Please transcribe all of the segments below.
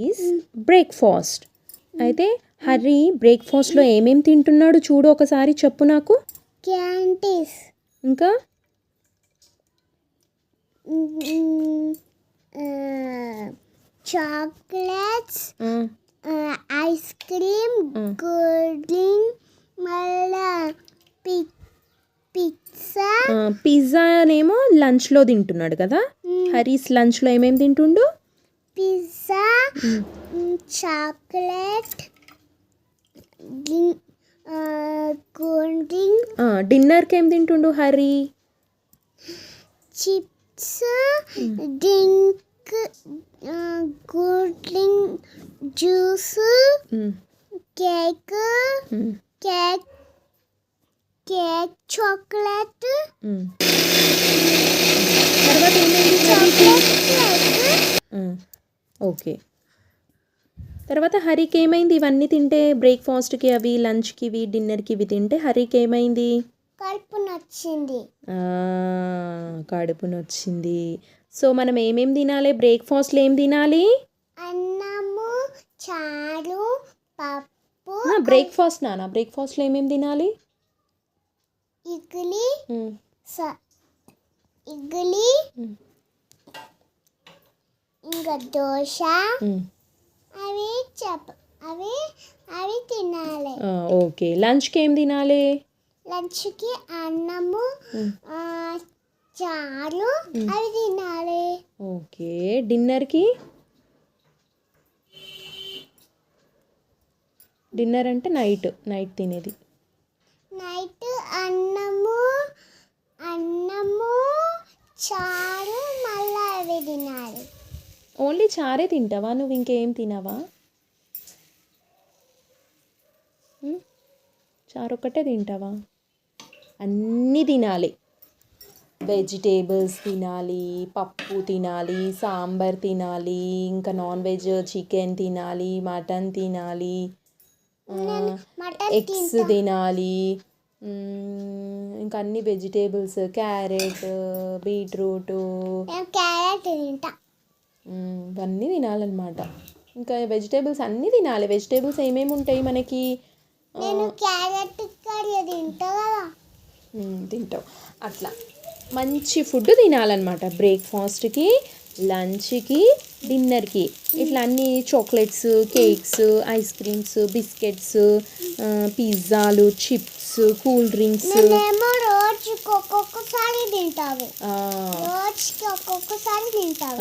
Is breakfast. అయితే హరి బ్రేక్ఫాస్ట్లో ఏమేమి తింటున్నాడు చూడు ఒకసారి చెప్పు నాకు. క్యాంటీస్, ఇంకా chocolates, ice cream, cool drink, మళ్ళా పిజ్జా. పిజ్జానేమో లంచ్లో తింటున్నాడు కదా. హరీస్ లంచ్లో ఏమేమి తింటుండు? Pizza, chocolate, cool drink. డిన్నర్కి ఏం తింటుండు Hari? Chips, drink, cool drink, juice, cake, chocolate. తర్వాత ఏమైంది హరికి? ఓకే, తర్వాత హరికి ఏమైంది? ఇవన్నీ తింటే బ్రేక్ఫాస్ట్కి అవి, లంచ్కి ఇవి, డిన్నర్కి ఇవి తింటే హరికి ఏమైంది? కడుపు నొచ్చింది. కడుపు నొచ్చింది. సో మనం ఏమేమి తినాలి బ్రేక్ఫాస్ట్లో? ఏం తినాలి? అన్నము, చారు, పప్పు. బ్రేక్ఫాస్ట్లో ఏమేమి తినాలి? ఇడ్లీ, ఇంకా దోశ, అవి తినాలి. ఓకే, లంచ్కి ఏం తినాలి? లంచ్కి అన్నము, చారు, అవి తినాలి. ఓకే, డిన్నర్కి? డిన్నర్ అంటే నైట్ తినేది. నైట్ అన్నము, చారు, మళ్ళీ అవి తినాలి. ఓన్లీ చారే తింటావా నువ్వు? ఇంకేం తినవా? చారు ఒక్కటే తింటావా? అన్నీ తినాలి. వెజిటేబుల్స్ తినాలి, పప్పు తినాలి, సాంబార్ తినాలి, ఇంకా నాన్ వెజ్ చికెన్ తినాలి, మటన్ తినాలి, ఎగ్స్ తినాలి, ఇంకా అన్ని వెజిటేబుల్స్, క్యారెట్, బీట్రూట్ ఇవన్నీ తినాలన్నమాట. ఇంకా వెజిటేబుల్స్ అన్నీ తినాలి. వెజిటేబుల్స్ ఏమేమి ఉంటాయి మనకి? తింటావు. అట్లా మంచి ఫుడ్ తినాలన్నమాట బ్రేక్ఫాస్ట్కి, లంచ్కి, డిన్నర్కి. ఇట్లా అన్ని chocolates, cakes, ice creams, biscuits, పిజ్జాలు, చిప్స్, కూల్ డ్రింక్స్. రోజుకి ఒక్కొక్కసారి తింటావు.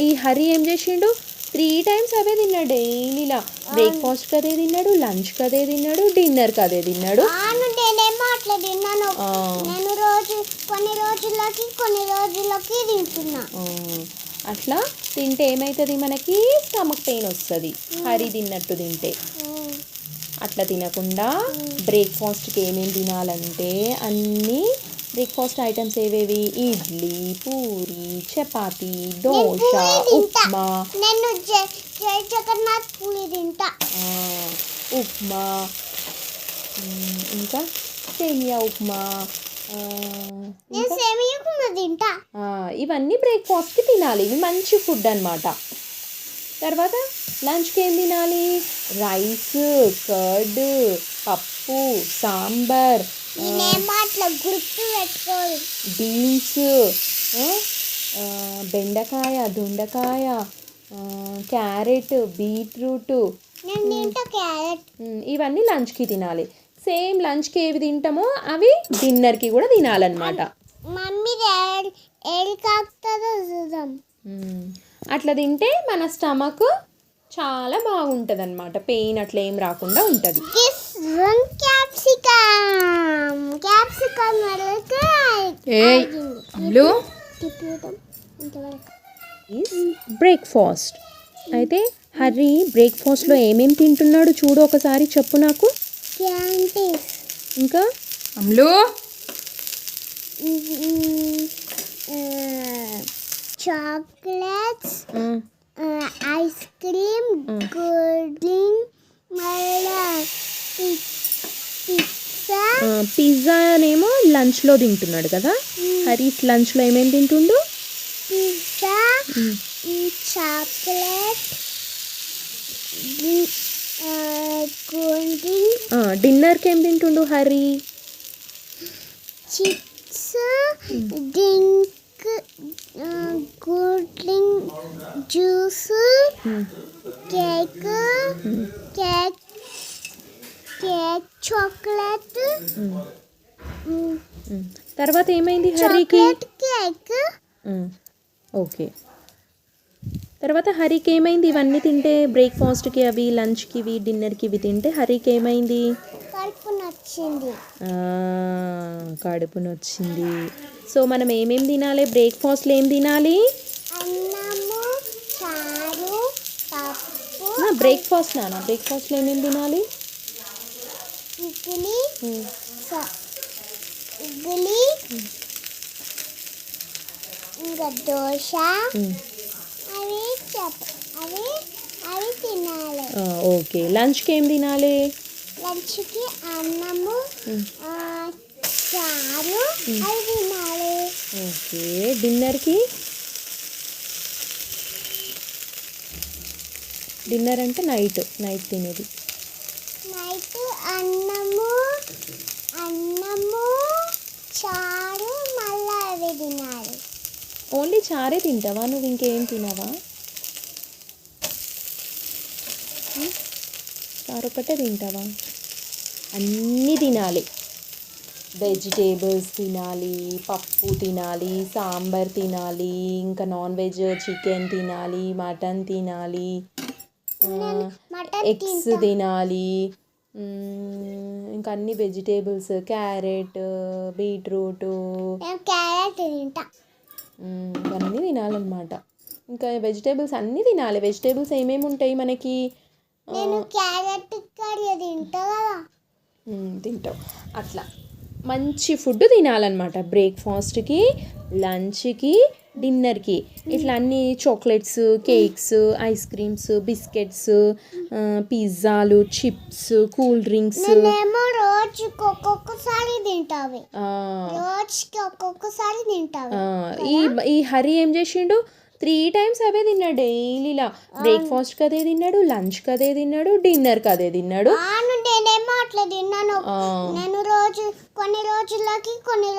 ఈ హరి ఏం చేసిండు? 3 times అవే తిన్నాడు డైలీలా. బ్రేక్ఫాస్ట్కి అదే తిన్నాడు, లంచ్కి అదే తిన్నాడు, డిన్నర్కి అదే తిన్నాడు. కొన్ని రోజులకి తింటున్నా. అట్లా తింటే ఏమవుతుంది? మనకి స్టమక్ పెయిన్ వస్తుంది హరి తిన్నట్టు తింటే. అట్లా తినకుండా బ్రేక్ఫాస్ట్కి ఏమేమి తినాలంటే అన్నీ బ్రేక్ఫాస్ట్ ఐటమ్స్ ఏవేవి? ఇడ్లీ, పూరి, చపాతి, దోశ, ఉప్మా. నేను జగన్నాథ్ పూరి తింటా. ఉప్మా, ఇంకా సేమియా ఉప్మా, తింటా. ఇవన్నీ బ్రేక్ఫాస్ట్కి తినాలి. ఇవి మంచి ఫుడ్ అన్నమాట. తర్వాత లంచ్కి ఏం తినాలి? రైస్, కర్డ్, పప్పు, సాంబార్, బీన్స్, బెండకాయ, దొండకాయ, క్యారెట్, బీట్రూట్. ఇవన్నీ లంచ్కి తినాలి. సేమ్ లంచ్కి ఏవి తింటామో అవి డిన్నర్కి కూడా తినాలన్నమాట. అట్లా తింటే మన స్టమక్ చాలా బాగుంటుంది అన్నమాట. పెయిన్ అట్లా ఏం రాకుండా ఉంటుంది. బ్రేక్ఫాస్ట్. అయితే హరి బ్రేక్ఫాస్ట్లో ఏమేమి తింటున్నాడు చూడు ఒకసారి చెప్పు నాకు. ఇంకా chocolates, ice cream, cool drink, మళ్ళా పిజ్జానేమో లంచ్లో తింటున్నాడు కదా. హరీస్ లంచ్లో ఏమేమి తింటుండు? పిజ్జా, చాక్లెట్, కూల్ డ్రింక్, డిన్నర్కి ఏం తింటుండు Hari? Chips, drink, cool drink, juice, cake, cake cake, chocolate, తర్వాత ఏమైంది హరికి? Chocolate cake. ఓకే. తర్వాత హరికి ఏమైంది? ఇవన్నీ తింటే బ్రేక్ఫాస్ట్కి అవి, లంచ్కి ఇవి, డిన్నర్కి ఇవి తింటే హరికి ఏమైంది? కడుపు నొచ్చింది. కడుపు నొచ్చింది. సో మనం ఏమేమి తినాలి బ్రేక్ఫాస్ట్లో? ఏం తినాలి? అన్నము, చారు, పప్పు, బ్రేక్ఫాస్ట్ బ్రేక్ఫాస్ట్లో ఏమేమి తినాలి? ఇడ్లీ, ఇడ్లీ, ఇంకా దోశ, అవి అవి అవి తినాలి. ఓకే. లంచ్కి ఏం తినాలి? లంచ్కి అన్నము, చారు, అవి తినాలి. ఓకే. డిన్నర్కి? డిన్నర్ అంటే నైట్ తినేది. నైట్ అన్నము, చారు, మళ్ళీ అవి తినాలి. ఓన్లీ చారే తింటావా నువ్వు? ఇంకేం తినవా? చారు ఒక్కటే తింటావా? అన్నీ తినాలి. వెజిటేబుల్స్ తినాలి, పప్పు తినాలి, సాంబార్ తినాలి, ఇంకా నాన్ వెజ్ చికెన్ తినాలి, మటన్ తినాలి, మటన్ ఎగ్స్ తినాలి, ఇంకా అన్ని వెజిటేబుల్స్, క్యారెట్, బీట్రూట్, క్యారెట్ తింటా. ఇవన్నీ తినాలన్నమాట. ఇంకా వెజిటేబుల్స్ అన్నీ తినాలి. వెజిటేబుల్స్ ఏమేమి ఉంటాయి మనకి? నేను క్యారెట్ కర్రీ తింటా కదా. తింటావు. అట్లా మంచి ఫుడ్ తినాలన్నమాట బ్రేక్ఫాస్ట్కి, లంచ్కి, డిన్నర్కి. ఇట్లా అన్ని chocolates, cakes, ice creams, biscuits, పిజ్జాలు, చిప్స్, కూల్ డ్రింక్స్. నేనేమో రోజుకి ఒక్కొక్కసారి తింటావి. రోజుకి ఒక్కొక్కసారి తింటావి. ఈ హరి ఏం చేసిండు? 3 times అవే తిన్నాడు డైలీలా. బ్రేక్ఫాస్ట్కి అదే తిన్నాడు, లంచ్కి అదే తిన్నాడు, డిన్నర్కి అదే తిన్నాడు. నేనేమో అట్లా తిన్నాను. నేను కొన్ని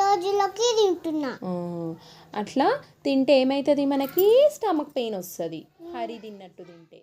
రోజులకి తింటున్నా. అట్లా తింటే ఏమవుతుంది? మనకి స్టమక్ పెయిన్ వస్తుంది హరి తిన్నట్టు తింటే.